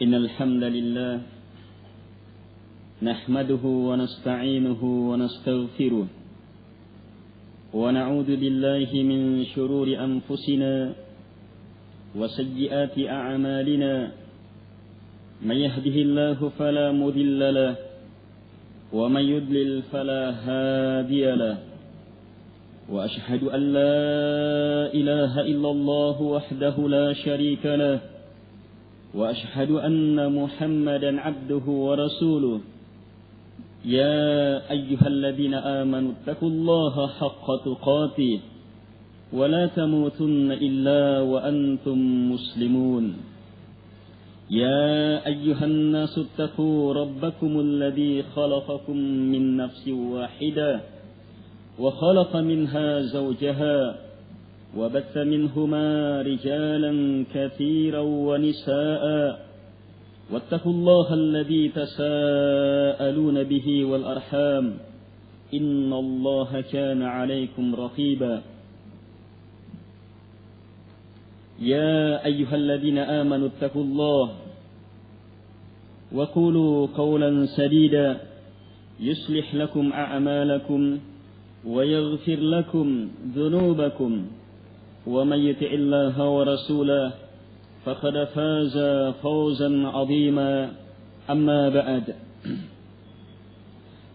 إن الحمد لله نحمده ونستعينه ونستغفره ونعوذ بالله من شرور أنفسنا وسيئات أعمالنا من يهده الله فلا مضل له ومن يضلل فلا هادي له وأشهد أن لا إله إلا الله وحده لا شريك له وأشهد أن محمدا عبده ورسوله يا أيها الذين آمنوا اتقوا الله حق تقاته ولا تموتن إلا وأنتم مسلمون يا أيها الناس اتقوا ربكم الذي خلقكم من نفس واحدة وخلق منها زوجها وبث منهما رجالا كثيرا ونساء واتقوا الله الذي تساءلون به والأرحام إن الله كان عليكم رقيبا يا أيها الذين آمنوا اتقوا الله وقولوا قولا سديدا يصلح لكم أعمالكم ويغفر لكم ذنوبكم ومن يطع الله ورسوله فقد فاز فوزا عظيما أما بعد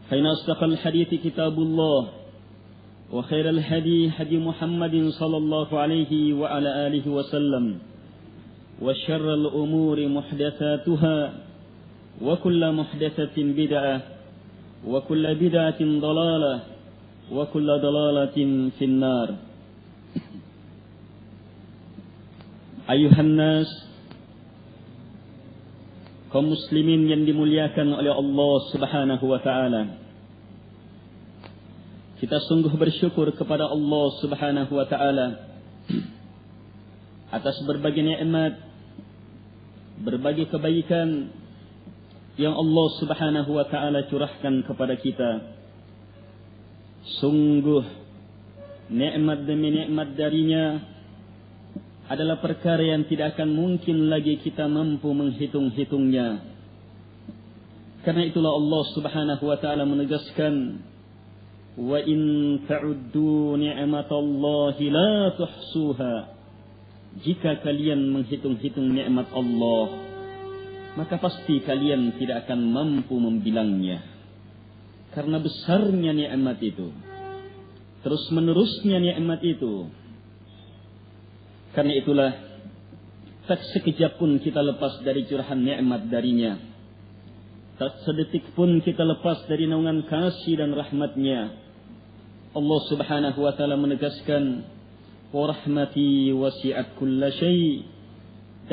فإن أصدق الحديث كتاب الله وخير الهدي هدي محمد صلى الله عليه وعلى آله وسلم وشر الأمور محدثاتها وكل محدثة بدعة وكل بدعة ضلالة وكل ضلالة في النار. Ayuhan nas, kaum muslimin yang dimuliakan oleh Allah Subhanahu wa taala. Kita sungguh bersyukur kepada Allah Subhanahu wa taala atas berbagai nikmat, berbagai kebaikan yang Allah Subhanahu wa taala curahkan kepada kita. Sungguh nikmat demi nikmat darinya adalah perkara yang tidak akan mungkin lagi kita mampu menghitung-hitungnya. Karena itulah Allah Subhanahu wa taala menegaskan, wa in ta'uddu ni'matallahi la tuhsuha. Jika kalian menghitung-hitung nikmat Allah, maka pasti kalian tidak akan mampu membilangnya. Karena besarnya nikmat itu, terus menerusnya nikmat itu. Karena itulah tak sekejap pun kita lepas dari curahan nikmat darinya. Tak sedetik pun kita lepas dari naungan kasih dan rahmatnya. Allah Subhanahu wa taala menegaskan, wa rahmati wasi'at kulla syai',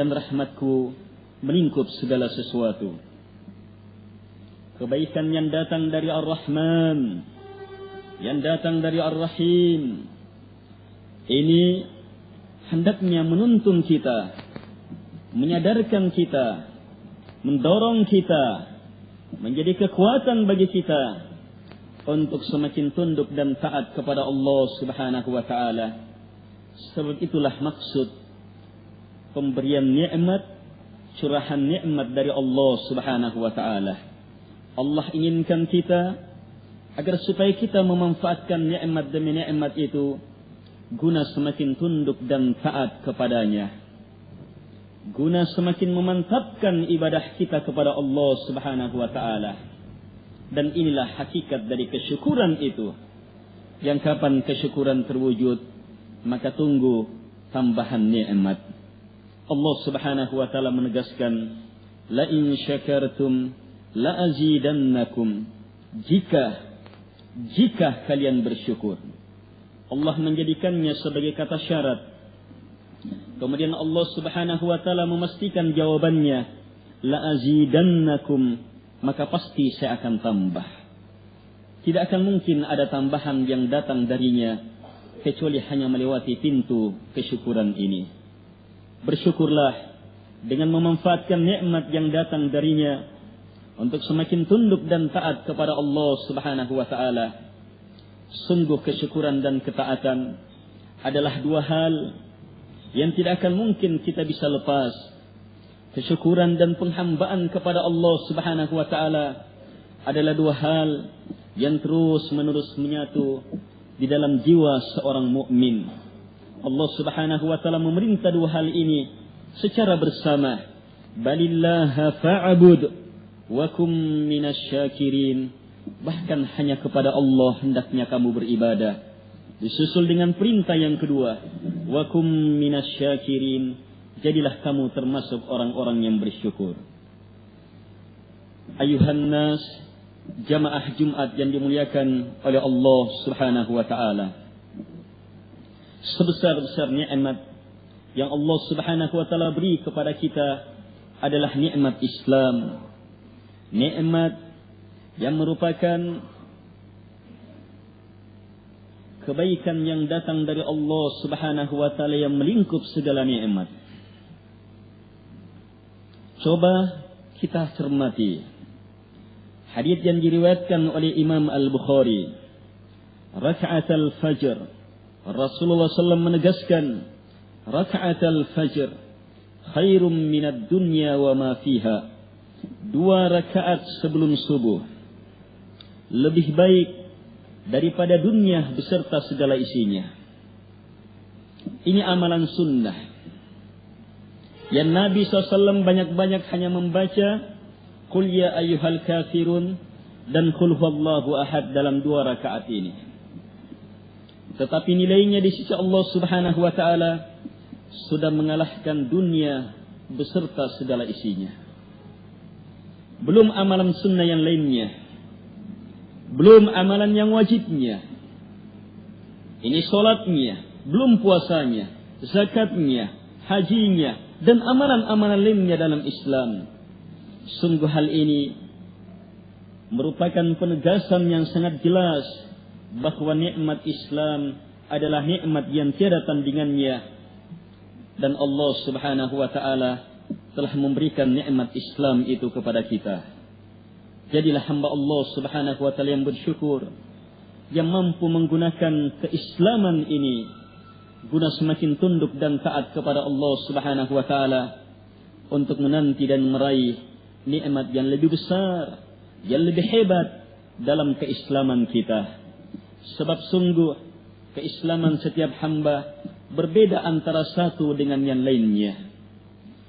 dan rahmatku melingkup segala sesuatu. Kebaikan yang datang dari Ar-Rahman, yang datang dari Ar-Rahim, ini hendaknya menuntun kita, menyadarkan kita, mendorong kita, menjadi kekuatan bagi kita untuk semakin tunduk dan taat kepada Allah Subhanahu wa taala. Sebab itulah maksud pemberian nikmat, curahan nikmat dari Allah Subhanahu wa taala. Allah inginkan kita agar supaya kita memanfaatkan nikmat demi nikmat itu guna semakin tunduk dan taat kepadanya, guna semakin memantapkan ibadah kita kepada Allah Subhanahu wa taala. Dan inilah hakikat dari kesyukuran itu, yang kapan kesyukuran terwujud, maka tunggu tambahan nikmat. Allah Subhanahu wa taala menegaskan, la in syakartum la azidannakum. Jika kalian bersyukur. Allah menjadikannya sebagai kata syarat. Kemudian Allah Subhanahu wa taala memastikan jawabannya, la azidannakum, maka pasti saya akan tambah. Tidak akan mungkin ada tambahan yang datang darinya kecuali hanya melewati pintu kesyukuran ini. Bersyukurlah dengan memanfaatkan nikmat yang datang darinya untuk semakin tunduk dan taat kepada Allah Subhanahu wa taala. Sungguh kesyukuran dan ketaatan adalah dua hal yang tidak akan mungkin kita bisa lepas kesyukuran dan penghambaan kepada Allah Subhanahu wa taala adalah dua hal yang terus-menerus menyatu di dalam jiwa seorang mukmin. Allah Subhanahu wa taala memerintah dua hal ini secara bersama. Balillaha fa'bud wa kum minasyakirin. Bahkan hanya kepada Allah hendaknya kamu beribadah. Disusul dengan perintah yang kedua, wa kum minasyakirin. Jadilah kamu termasuk orang-orang yang bersyukur. Ayuhan nas, jamaah Jumat yang dimuliakan oleh Allah Subhanahu wa taala. Sebesar-besar nikmat yang Allah Subhanahu wa taala beri kepada kita adalah nikmat Islam. Nikmat yang merupakan kebaikan yang datang dari Allah Subhanahu wa taala yang melingkup segala nikmat. Coba kita cermati hadis yang diriwayatkan oleh Imam Al-Bukhari. Raka'at al-fajr, Rasulullah SAW menegaskan, raka'at al-fajr khairum minad dunya wa ma fiha. 2 rakaat sebelum subuh lebih baik daripada dunia beserta segala isinya. Ini amalan sunnah yang Nabi SAW banyak-banyak hanya membaca Qul ya ayyuhal kafirun dan Qul huwallahu ahad dalam 2 rakaat ini. Tetapi nilainya di sisi Allah Subhanahu wa taala sudah mengalahkan dunia beserta segala isinya. Belum amalan sunnah yang lainnya, belum amalan yang wajibnya. Ini solatnya, belum puasanya, zakatnya, hajinya, dan amalan-amalan lainnya dalam Islam. Sungguh hal ini merupakan penegasan yang sangat jelas bahwa nikmat Islam adalah nikmat yang tiada tandingannya, dan Allah Subhanahu wa taala telah memberikan nikmat Islam itu kepada kita. Jadilah hamba Allah Subhanahu wa taala yang bersyukur, yang mampu menggunakan keislaman ini guna semakin tunduk dan taat kepada Allah Subhanahu wa taala untuk menanti dan meraih nikmat yang lebih besar, yang lebih hebat dalam keislaman kita. Sebab sungguh keislaman setiap hamba berbeda antara satu dengan yang lainnya.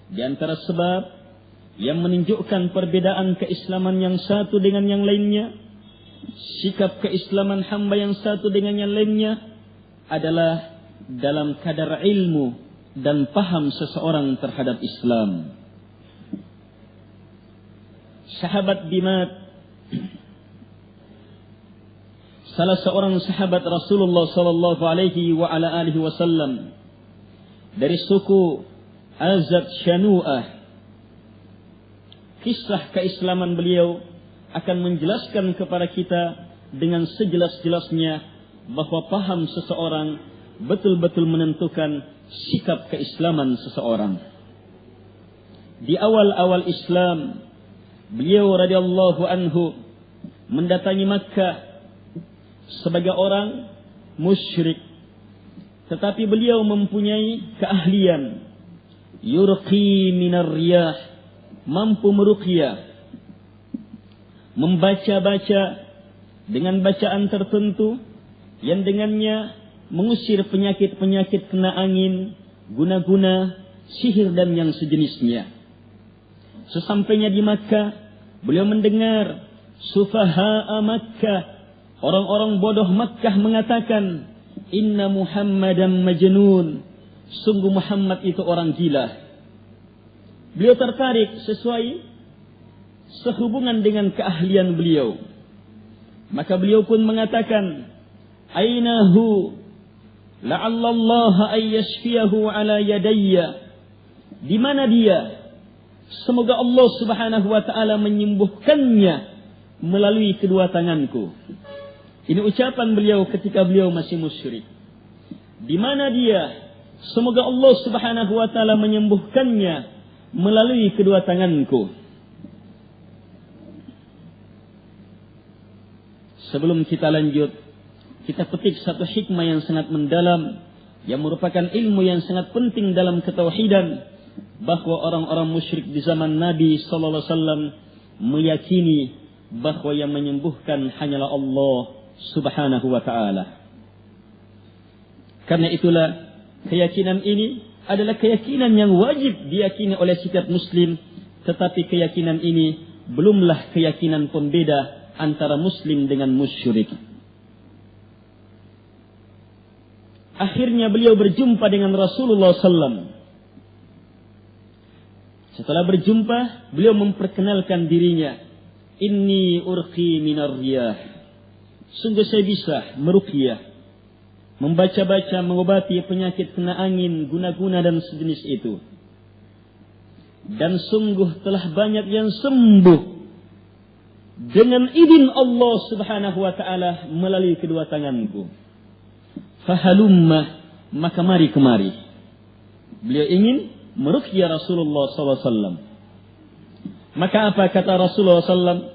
Di antara sebab yang menunjukkan perbedaan keislaman yang satu dengan yang lainnya, sikap keislaman hamba yang satu dengan yang lainnya adalah dalam kadar ilmu dan paham seseorang terhadap Islam. Sahabat Bimat, salah seorang sahabat Rasulullah sallallahu alaihi wa ala alihi wasallam dari suku Azad Shanu'ah. Kisah keislaman beliau akan menjelaskan kepada kita dengan sejelas-jelasnya bahwa paham seseorang betul-betul menentukan sikap keislaman seseorang. Di awal-awal Islam, beliau radhiyallahu anhu mendatangi Makkah sebagai orang musyrik, tetapi beliau mempunyai keahlian yurqi minar riyah, mampu meruqyah, membaca-baca dengan bacaan tertentu yang dengannya mengusir penyakit-penyakit kena angin, guna-guna, sihir dan yang sejenisnya. Sesampainya di Makkah, beliau mendengar sufaha'a Makkah, orang-orang bodoh Makkah mengatakan, inna Muhammadan majnun, sungguh Muhammad itu orang gila. Beliau tertarik sesuai sehubungan dengan keahlian beliau. Maka beliau pun mengatakan, ainahu la'allallaha ayyashfiyahu ala yadayya. Di mana dia? Semoga Allah Subhanahu wa taala menyembuhkannya melalui kedua tanganku. Ini ucapan beliau ketika beliau masih musyrik. Di mana dia? Semoga Allah Subhanahu wa taala menyembuhkannya melalui kedua tanganku. Sebelum kita lanjut, kita petik satu hikmah yang sangat mendalam, yang merupakan ilmu yang sangat penting dalam ketauhidan, bahwa orang-orang musyrik di zaman Nabi sallallahu alaihi wasallam meyakini bahwa yang menyembuhkan hanyalah Allah Subhanahu wa taala. Karena itulah keyakinan ini adalah keyakinan yang wajib diyakini oleh setiap muslim, tetapi keyakinan ini belumlah keyakinan pembeda antara muslim dengan musyrik. Akhirnya beliau berjumpa dengan Rasulullah SAW. Setelah berjumpa, beliau memperkenalkan dirinya. Inni urqi minar riyah. Sungguh saya bisa meruqyah, membaca-baca, mengobati penyakit kena angin, guna-guna dan sejenis itu. Dan sungguh telah banyak yang sembuh dengan izin Allah Subhanahu wa taala melalui kedua tanganku. Fahalumma, maka mari kemari. Beliau ingin meruqyah Rasulullah SAW. Maka apa kata Rasulullah SAW?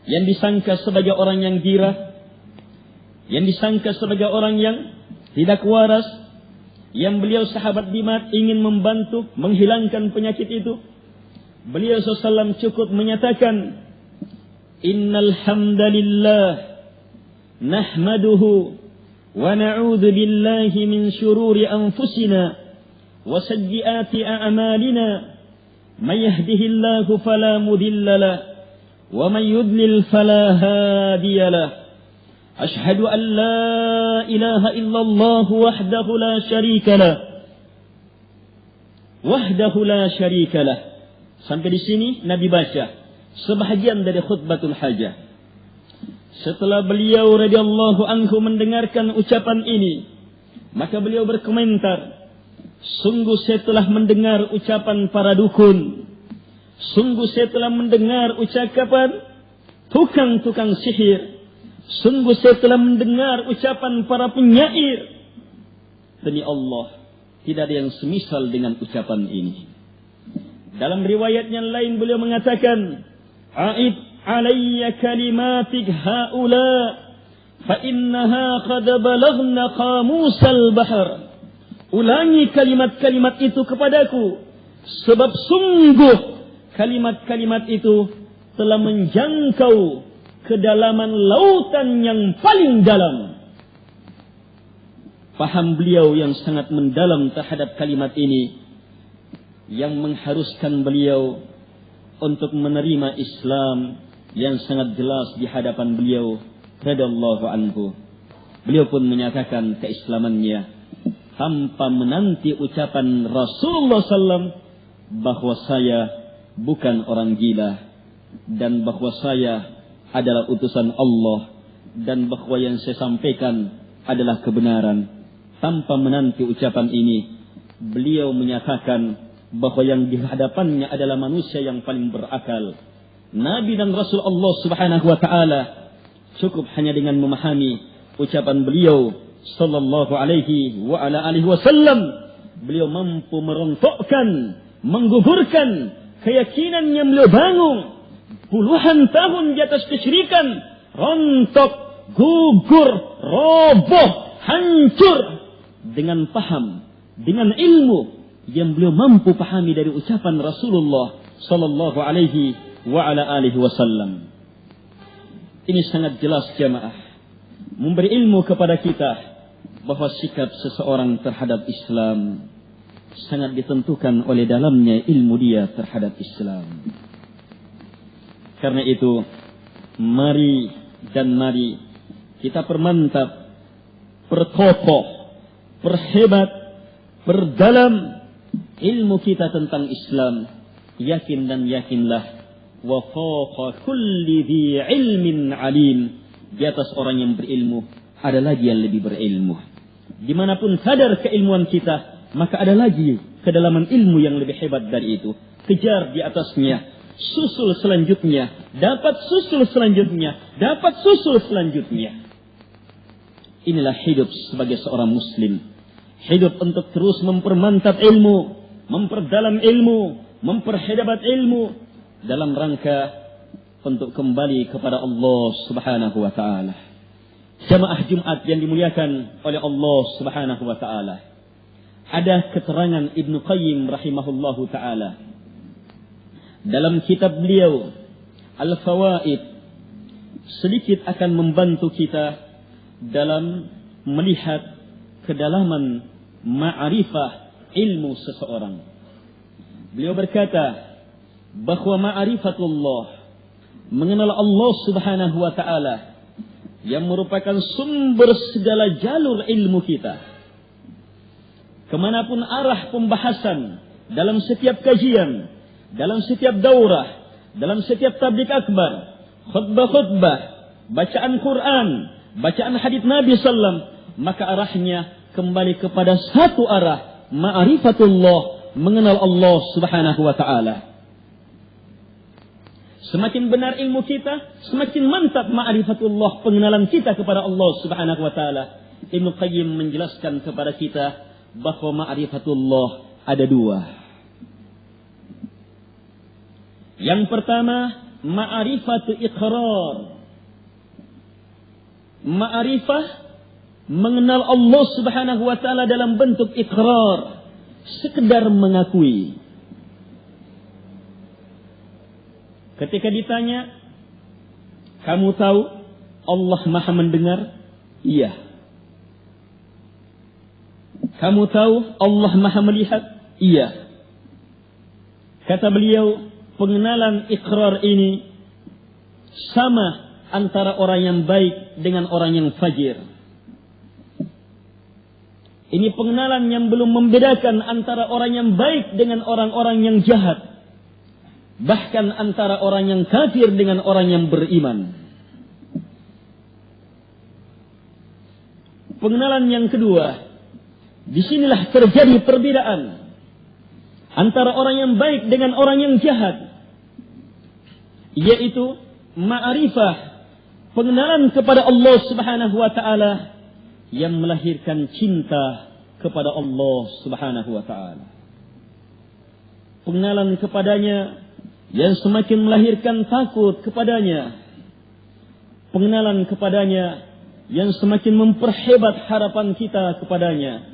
Yang disangka sebagai orang yang gila, yang disangka sebagai orang yang tidak waras, yang beliau sahabat Dimat ingin membantu menghilangkan penyakit itu, beliau SAW cukup menyatakan, Innal hamdalillah nahmaduhu wa na'udzu billahi min syururi anfusina wa sayyiati a'malina may yahdihillahu fala mudilla lahu wa may yudlil fala hadiya lahu. Ashhadu an la ilaha illallah wahdahu la syarika lah. Wahdahu la syarika lah. Sampai di sini Nabi baca sebahagian dari khutbatul hajah. Setelah beliau radhiyallahu anhu mendengarkan ucapan ini, maka beliau berkomentar, sungguh saya telah mendengar ucapan para dukun. Sungguh saya telah mendengar ucapan tukang-tukang sihir. Sungguh saya telah mendengar ucapan para penyair. Demi Allah, tidak ada yang semisal dengan ucapan ini. Dalam riwayat yang lain beliau mengatakan, A'id alayya kalimatik haula fa innaha qad balaghna qamusal bahr. Ulangi kalimat-kalimat itu kepadaku, sebab sungguh kalimat-kalimat itu telah menjangkau kedalaman lautan yang paling dalam. Paham beliau yang sangat mendalam terhadap kalimat ini, yang mengharuskan beliau untuk menerima Islam yang sangat jelas di hadapan beliau radhiyallahu anhu. Beliau pun menyatakan keislamannya tanpa menanti ucapan Rasulullah SAW bahwa saya bukan orang gila dan bahwa saya adalah utusan Allah dan bahwa yang saya sampaikan adalah kebenaran. Tanpa menanti ucapan ini, beliau menyatakan bahwa yang di hadapannya adalah manusia yang paling berakal. Nabi dan Rasul Allah Subhanahu wa taala cukup hanya dengan memahami ucapan beliau sallallahu alaihi wa ala alihi wasallam, beliau mampu merontokkan, menggugurkan keyakinan yang beliau bangun puluhan tahun di atas kesyirikan, rontok, gugur, roboh, hancur dengan paham, dengan ilmu yang beliau mampu pahami dari ucapan Rasulullah sallallahu alaihi wa ala alihi wasallam. Ini sangat jelas jamaah, memberi ilmu kepada kita bahwa sikap seseorang terhadap Islam sangat ditentukan oleh dalamnya ilmu dia terhadap Islam. Karena itu, mari kita permantap, perkokoh, perhebat, perdalam ilmu kita tentang Islam. Yakin dan yakinlah, wa fawqa kulli dhi ilmin alim. Di atas orang yang berilmu ada lagi yang lebih berilmu. Dimanapun kadar keilmuan kita, maka ada lagi kedalaman ilmu yang lebih hebat dari itu. Kejar di atasnya, susul selanjutnya, dapat susul selanjutnya, dapat susul selanjutnya. Inilah hidup sebagai seorang muslim. Hidup untuk terus mempermantap ilmu, memperdalam ilmu, memperhebat ilmu dalam rangka untuk kembali kepada Allah Subhanahu wa taala. Jamaah Jumat yang dimuliakan oleh Allah Subhanahu wa taala. ada keterangan Ibnu Qayyim rahimahullahu ta'ala dalam kitab beliau Al-Fawaid, sedikit akan membantu kita dalam melihat kedalaman ma'rifah ilmu seseorang. Beliau berkata bahwa ma'rifatullah, mengenal Allah subhanahu wa ta'ala, yang merupakan sumber segala jalur ilmu kita. Kemanapun arah pembahasan, dalam setiap kajian, dalam setiap daurah, dalam setiap tabligh akbar, khutbah-khutbah, bacaan Quran, bacaan hadits Nabi sallam, maka arahnya kembali kepada satu arah, ma'rifatullah, mengenal Allah subhanahu wa ta'ala. Semakin benar ilmu kita, semakin mantap ma'rifatullah, pengenalan kita kepada Allah subhanahu wa ta'ala. Ibnu Qayyim menjelaskan kepada kita bahwa ma'rifatullah ada dua. Yang pertama, ma'rifatu iqrar. Ma'rifah, mengenal Allah subhanahu wa ta'ala dalam bentuk iqrar, sekedar mengakui. Ketika ditanya, kamu tahu Allah maha mendengar? Iya. Kamu tahu Allah maha melihat? Iya. Kata beliau, pengenalan iqrar ini sama antara orang yang baik dengan orang yang fajir. Ini pengenalan yang belum membedakan antara orang yang baik dengan orang-orang yang jahat. Bahkan antara orang yang kafir dengan orang yang beriman. Pengenalan yang kedua, disinilah terjadi perbedaan antara orang yang baik dengan orang yang jahat, yaitu ma'rifah, pengenalan kepada Allah subhanahu wa ta'ala yang melahirkan cinta kepada Allah subhanahu wa ta'ala. Pengenalan kepadanya yang semakin melahirkan takut kepadanya. Pengenalan kepadanya yang semakin memperhebat harapan kita kepadanya.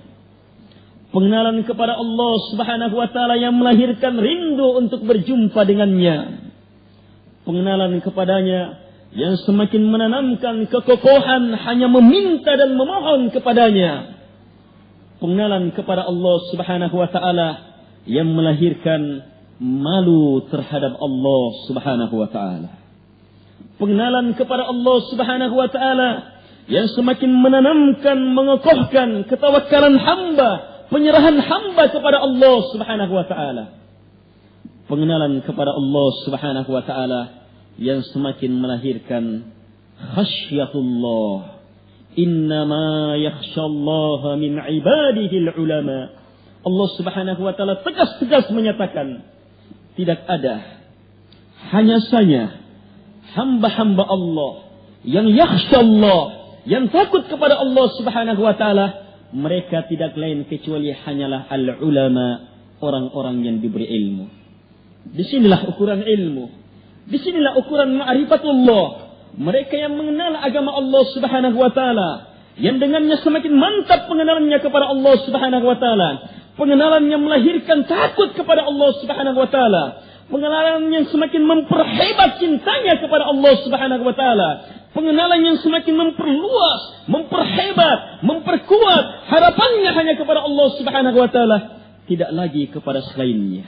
Pengenalan kepada Allah subhanahu wa ta'ala yang melahirkan rindu untuk berjumpa dengannya. Pengenalan kepadanya yang semakin menanamkan kekokohan hanya meminta dan memohon kepadanya. Pengenalan kepada Allah subhanahu wa ta'ala yang melahirkan malu terhadap Allah subhanahu wa ta'ala. Pengenalan kepada Allah subhanahu wa ta'ala yang semakin menanamkan, mengokohkan ketawakkalan hamba, penyerahan hamba kepada Allah subhanahu wa ta'ala. Pengenalan kepada Allah subhanahu wa ta'ala yang semakin melahirkan khasyatullah. Innama yakhshallaha min ibadihi al-ulama. Allah subhanahu wa ta'ala tegas-tegas menyatakan, tidak ada, hanya saja hamba-hamba Allah yang yakhsha Allah, yang takut kepada Allah subhanahu wa ta'ala, mereka tidak lain kecuali hanyalah al-ulama, orang-orang yang diberi ilmu. Disinilah ukuran ilmu, disinilah ukuran ma'rifatullah. Mereka yang mengenal agama Allah subhanahu wa ta'ala, yang dengannya semakin mantap pengenalannya kepada Allah subhanahu wa ta'ala. Pengenalan yang melahirkan takut kepada Allah subhanahu wa ta'ala. Pengenalan yang semakin memperhebat cintanya kepada Allah subhanahu wa ta'ala. Pengenalan yang semakin memperluas, memperhebat, memperkuat harapannya hanya kepada Allah subhanahu wa ta'ala, tidak lagi kepada selainnya.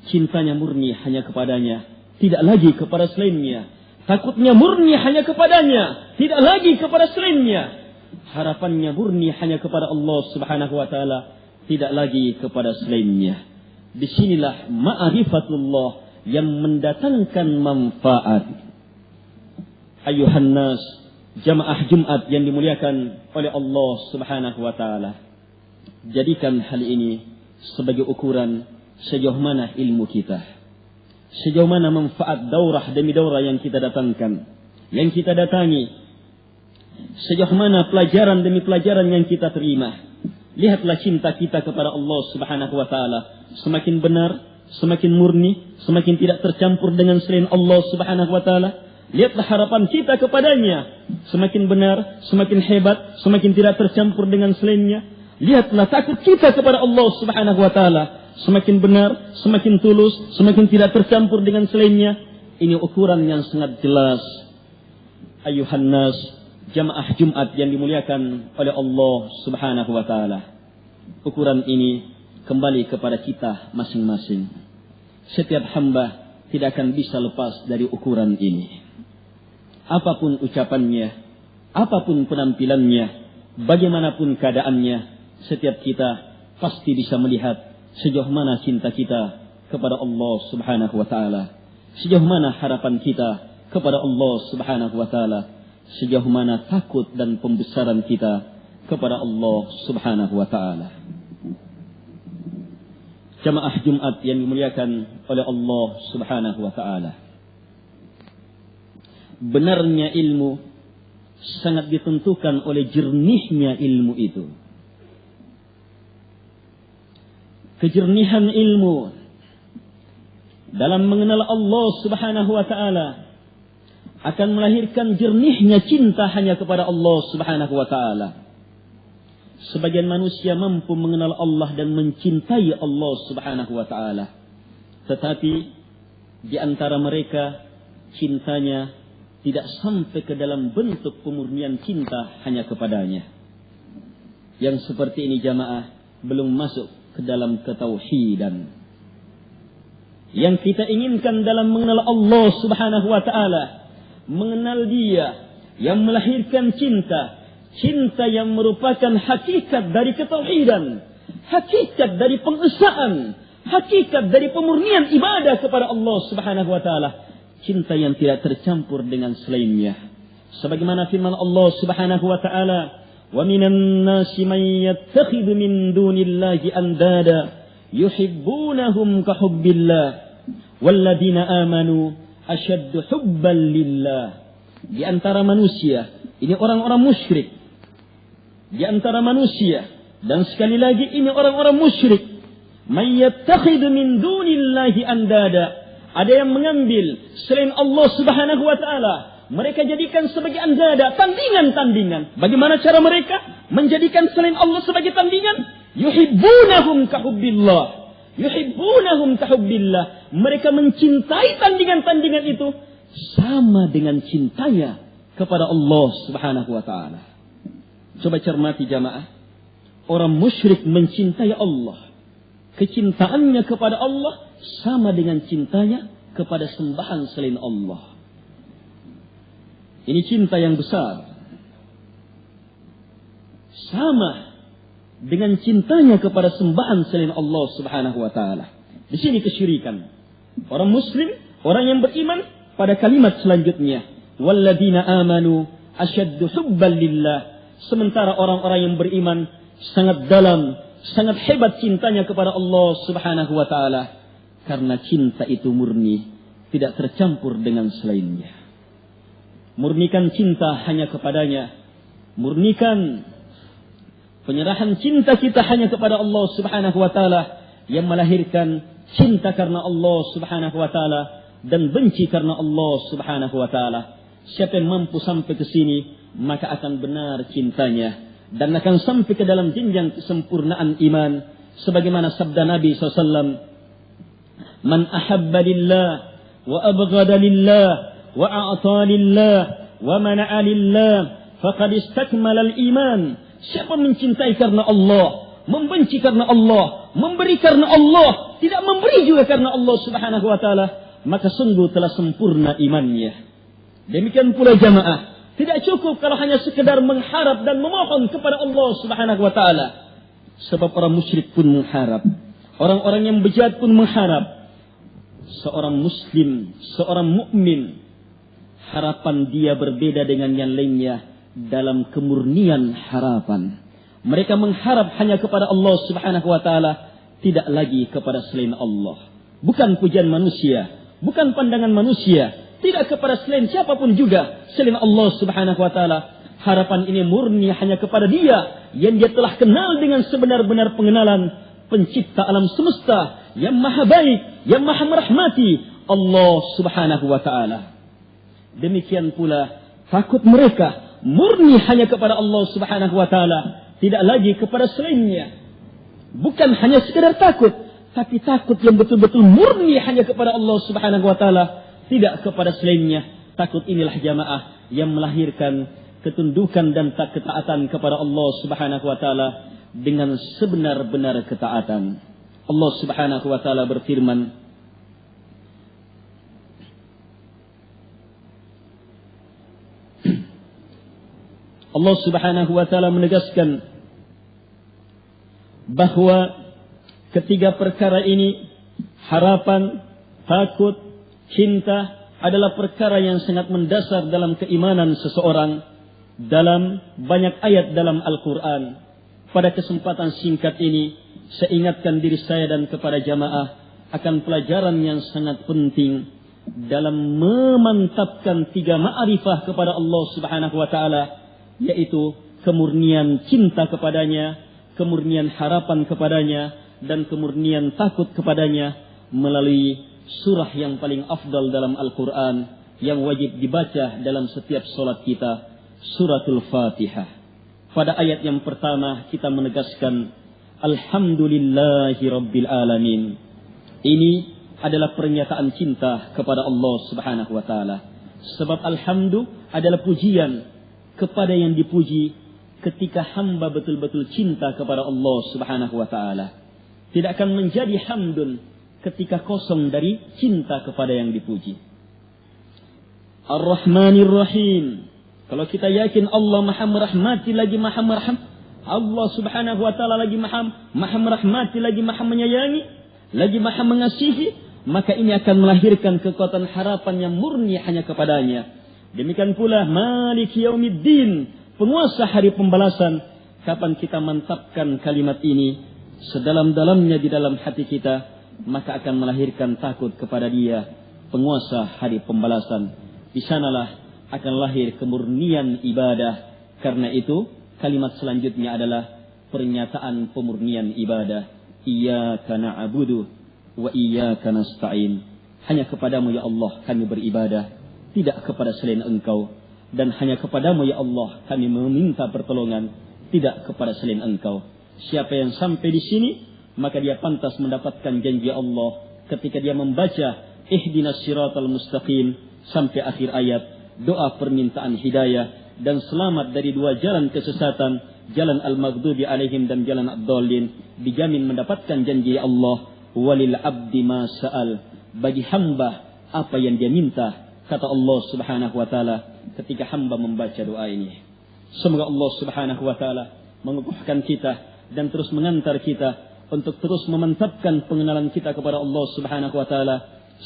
Cintanya murni hanya kepadanya, tidak lagi kepada selainnya. Takutnya murni hanya kepadanya, tidak lagi kepada selainnya. Harapannya murni hanya kepada Allah subhanahu wa ta'ala, tidak lagi kepada selainnya. Disinilah ma'rifatullah yang mendatangkan manfaat. Ayuhan nas, jamaah Jumat yang dimuliakan oleh Allah subhanahu wa ta'ala, jadikan hal ini sebagai ukuran sejauh mana ilmu kita, sejauh mana manfaat daurah demi daurah yang kita datangkan, yang kita datangi, sejauh mana pelajaran demi pelajaran yang kita terima. Lihatlah cinta kita kepada Allah subhanahu wa ta'ala semakin benar, semakin murni, semakin tidak tercampur dengan selain Allah subhanahu wa ta'ala. Lihatlah harapan kita kepadanya semakin benar, semakin hebat, semakin tidak tercampur dengan selainnya. Lihatlah takut kita kepada Allah Subhanahu wa taala. Semakin benar, semakin tulus, semakin tidak tercampur dengan selainnya. Ini ukuran yang sangat jelas. Ayuhan nas, jamaah Jumat yang dimuliakan oleh Allah Subhanahu wa taala. Ukuran ini kembali kepada kita masing-masing. Setiap hamba tidak akan bisa lepas dari ukuran ini. Apapun ucapannya, apapun penampilannya, bagaimanapun keadaannya, setiap kita pasti bisa melihat sejauh mana cinta kita kepada Allah Subhanahu wa taala, sejauh mana harapan kita kepada Allah Subhanahu wa taala, sejauh mana takut dan pembesaran kita kepada Allah Subhanahu wa taala. Jamaah Jumat yang dimuliakan oleh Allah Subhanahu wa taala. Benarnya ilmu sangat ditentukan oleh jernihnya ilmu itu. Kejernihan ilmu dalam mengenal Allah Subhanahu wa taala akan melahirkan jernihnya cinta hanya kepada Allah Subhanahu wa taala. Sebagian manusia mampu mengenal Allah dan mencintai Allah Subhanahu wa taala, tetapi di antara mereka cintanya tidak sampai ke dalam bentuk pemurnian cinta hanya kepadanya. Yang seperti ini jamaah belum masuk ke dalam ketauhidan. Yang kita inginkan dalam mengenal Allah Subhanahu wa taala, mengenal Dia yang melahirkan cinta, cinta yang merupakan hakikat dari ketauhidan, hakikat dari pengesaan, hakikat dari pemurnian ibadah kepada Allah Subhanahu wa taala, cinta yang tidak tercampur dengan selainnya. Sebagaimana firman Allah Subhanahu wa taala, "Wa minan nasi man yattakhidhu min dunillahi andada yuhibbunahum ka hubbillah walladzina amanu asyaddu hubban lillah." Di antara manusia, ini orang-orang musyrik. Di antara manusia, dan sekali lagi ini orang-orang musyrik, man yattakhidhu min dunillahi andada. Ada yang mengambil selain Allah Subhanahu wa taala, mereka jadikan sebagai andada, tandingan-tandingan. Bagaimana cara mereka menjadikan selain Allah sebagai tandingan? Yuhibbunahum ka hubbillah. Yuhibbunahum ka hubbillah. Mereka mencintai tandingan-tandingan itu sama dengan cintanya kepada Allah Subhanahu wa taala. Coba cermati jamaah. Orang musyrik mencintai Allah. Kecintaannya kepada Allah sama dengan cintanya kepada sembahan selain Allah. Ini cinta yang besar. Sama dengan cintanya kepada sembahan selain Allah Subhanahu wa taala. Di sini kesyirikan. Orang muslim, orang yang beriman, pada kalimat selanjutnya, walladzina amanu asyaddu hubban lillah. Sementara orang-orang yang beriman sangat dalam, sangat hebat cintanya kepada Allah Subhanahu wa taala, karena cinta itu murni, tidak tercampur dengan selainnya. Murnikan cinta hanya kepadanya. Murnikan penyerahan cinta kita hanya kepada Allah Subhanahu wa taala, yang melahirkan cinta karena Allah Subhanahu wa taala dan benci karena Allah Subhanahu wa taala. Siapa yang mampu sampai ke sini, maka akan benar cintanya dan akan sampai ke dalam jenjang kesempurnaan iman, sebagaimana sabda Nabi SAW, "Man ahabba lillah wa abghada lillah wa a'ta lillah wa mana'a lillah faqad istakmala al-iman." Siapa mencintai karena Allah, membenci karena Allah, memberi karena Allah, tidak memberi juga karena Allah Subhanahu wa taala, maka sungguh telah sempurna imannya. Demikian pula jamaah, tidak cukup kalau hanya sekedar mengharap dan memohon kepada Allah Subhanahu wa taala. Sebab orang musyrik pun mengharap, orang-orang yang bejat pun mengharap. Seorang muslim, seorang mukmin, harapan dia berbeda dengan yang lainnya dalam kemurnian harapan. Mereka mengharap hanya kepada Allah Subhanahu wa taala, tidak lagi kepada selain Allah. Bukan pujian manusia, bukan pandangan manusia, tidak kepada selain siapapun juga selain Allah Subhanahu wa taala. Harapan ini murni hanya kepada Dia yang dia telah kenal dengan sebenar-benar pengenalan, pencipta alam semesta yang maha baik, yang maha merahmati, Allah Subhanahu wa taala. Demikian pula takut mereka murni hanya kepada Allah Subhanahu wa taala tidak lagi kepada selainnya. Bukan hanya sekedar takut, tapi takut yang betul-betul murni hanya kepada Allah Subhanahu wa taala, tidak kepada selainnya. Takut inilah jamaah yang melahirkan ketundukan dan ketaatan kepada Allah Subhanahu wa taala dengan sebenar-benar ketaatan. Allah Subhanahu wa taala berfirman, Allah Subhanahu wa taala menegaskan bahwa ketiga perkara ini, harapan, takut, cinta, adalah perkara yang sangat mendasar dalam keimanan seseorang. Dalam banyak ayat dalam Al-Quran. Pada kesempatan singkat ini, saya ingatkan diri saya dan kepada jamaah akan pelajaran yang sangat penting dalam memantapkan tiga ma'rifah kepada Allah Subhanahu wa taala, yaitu kemurnian cinta kepadanya, kemurnian harapan kepadanya, dan kemurnian takut kepadanya melalui surah yang paling afdal dalam Al-Quran yang wajib dibaca dalam setiap solat kita, Suratul Fatihah. Pada ayat yang pertama kita menegaskan Alhamdulillahi Rabbil Alamin. Ini adalah pernyataan cinta kepada Allah Subhanahu wa taala. Sebab alhamdu adalah pujian kepada yang dipuji ketika hamba betul-betul cinta kepada Allah Subhanahu wa taala. Tidak akan menjadi hamdun ketika kosong dari cinta kepada yang dipuji. Ar-Rahmanir Rahim. Kalau kita yakin Allah Maha merahmati lagi Maha merham, Allah Subhanahu wa taala lagi Maha merahmati lagi Maha menyayangi, lagi Maha mengasihi, maka ini akan melahirkan kekuatan harapan yang murni hanya kepadanya. Demikian pula Maliki Yaumiddin, penguasa hari pembalasan. Kapan kita mantapkan kalimat ini sedalam-dalamnya di dalam hati kita, maka akan melahirkan takut kepada Dia, penguasa hari pembalasan. Di sanalah akan lahir kemurnian ibadah. Karena itu kalimat selanjutnya adalah pernyataan pemurnian ibadah. Iyyaka na'budu wa iyyaka nasta'in. Hanya kepadamu ya Allah kami beribadah, tidak kepada selain Engkau. Dan hanya kepadamu ya Allah kami meminta pertolongan, tidak kepada selain Engkau. Siapa yang sampai di sini, maka dia pantas mendapatkan janji Allah ketika dia membaca Ihdinas siratal mustaqim sampai akhir ayat. Doa permintaan hidayah dan selamat dari dua jalan kesesatan, jalan al-maghdubi alaihim dan jalan ad-dallin, dijamin mendapatkan janji Allah. Walil abdi ma sa'al, bagi hamba apa yang dia minta, kata Allah Subhanahu wa taala ketika hamba membaca doa ini. Semoga Allah Subhanahu wa taala mengukuhkan kita dan terus mengantar kita untuk terus memantapkan pengenalan kita kepada Allah Subhanahu wa taala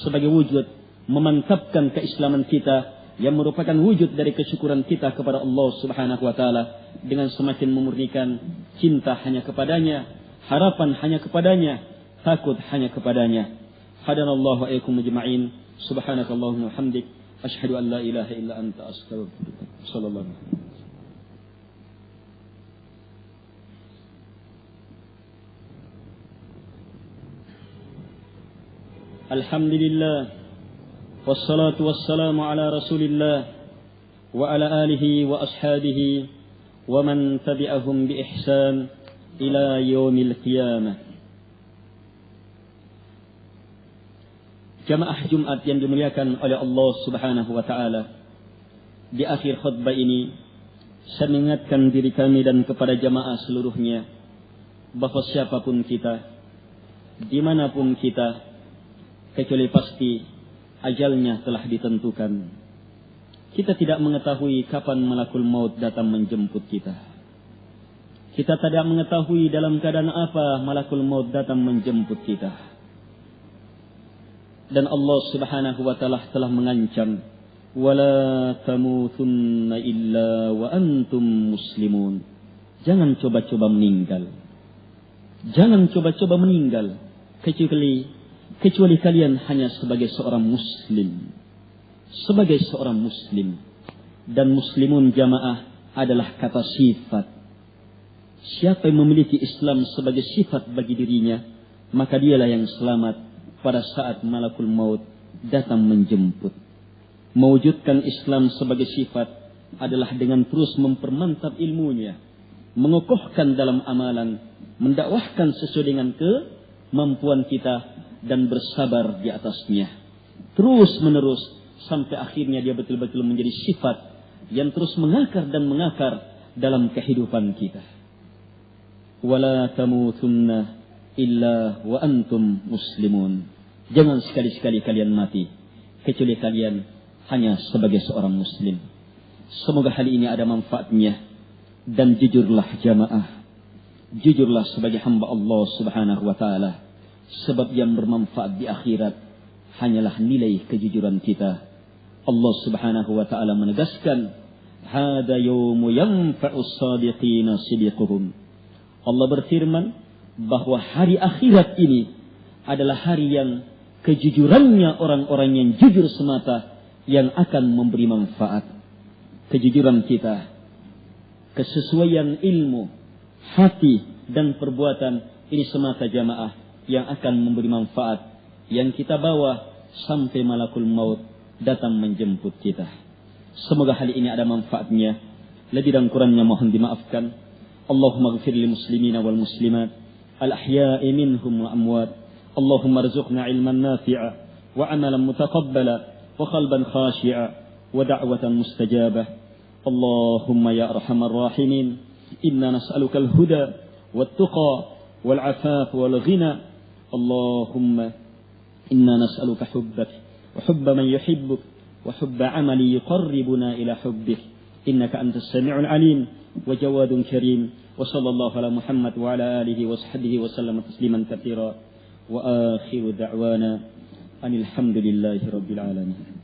sebagai wujud memantapkan keislaman kita, yang merupakan wujud dari kesyukuran kita kepada Allah Subhanahu wa taala, dengan semakin memurnikan cinta hanya kepadanya, harapan hanya kepadanya, takut hanya kepadanya. Hadanallahu wa iyyakum ajma'in. Subhanakallahumma wa hamdik, asyhadu an la ilaha illa anta, astaghfiruka. Sallallahu alaihi wasallam. Alhamdulillah. Wassalatu wassalamu ala Rasulillah wa ala alihi wa ashabihi wa man tabi'ahum bi ihsan ila yaumil qiyamah. Jamaah Jumat yang dimuliakan oleh Allah Subhanahu wa taala, di akhir khutbah ini saya mengingatkan diri kami dan kepada jamaah seluruhnya bahwa siapapun kita, dimanapun kita, kecuali pasti ajalnya telah ditentukan. Kita tidak mengetahui kapan malakul maut datang menjemput kita. Kita tidak mengetahui dalam keadaan apa malakul maut datang menjemput kita. Dan Allah Subhanahu wa taala telah mengancam, wala tamutunna illa wa antum muslimun. Jangan coba-coba meninggal. Jangan coba-coba meninggal kecuali kalian hanya sebagai seorang muslim. Sebagai seorang muslim. Dan muslimun jamaah adalah kata sifat. Siapa yang memiliki Islam sebagai sifat bagi dirinya, maka dialah yang selamat pada saat malakul maut datang menjemput. Mewujudkan Islam sebagai sifat adalah dengan terus mempermantap ilmunya, mengokohkan dalam amalan, mendakwahkan sesuai dengan kemampuan kita dan bersabar di atasnya. Terus menerus sampai akhirnya dia betul-betul menjadi sifat yang terus mengakar dan mengakar dalam kehidupan kita. Wala tamutunna illa wa antum muslimun. Jangan sekali-sekali kalian mati kecuali kalian hanya sebagai seorang muslim. Semoga hal ini ada manfaatnya. Dan jujurlah jamaah, jujurlah sebagai hamba Allah subhanahu wa ta'ala. Sebab yang bermanfaat di akhirat hanyalah nilai kejujuran kita. Allah subhanahu wa ta'ala menegaskan, hada yawmu yanfa'us sadiqina sidiquhum. Allah berfirman bahwa hari akhirat ini adalah hari yang kejujurannya orang-orang yang jujur semata yang akan memberi manfaat. Kejujuran kita, kesesuaian ilmu, hati dan perbuatan ini semata jamaah yang akan memberi manfaat yang kita bawa sampai malakul maut datang menjemput kita. Semoga hal ini ada manfaatnya. Lebih dan kurangnya mohon dimaafkan. Allahumma ghfir lil muslimina wal muslimat al ahya'i minhum wa amwat. Allahumma rzuqna ilman nafi'a wa amalan mutaqabbala wa qalban khashi'a wa da'watan mustajabah. اللهم يا أرحم الراحمين إنا نسألك الهدى والتقى والعفاف والغنى اللهم إنا نسألك حبك وحب من يحبك وحب عمل يقربنا إلى حبك إنك أنت السميع العليم وجواد كريم وصلى الله على محمد وعلى آله وصحبه وسلم تسليما كثيرا وآخر دعوانا أن الحمد لله رب العالمين.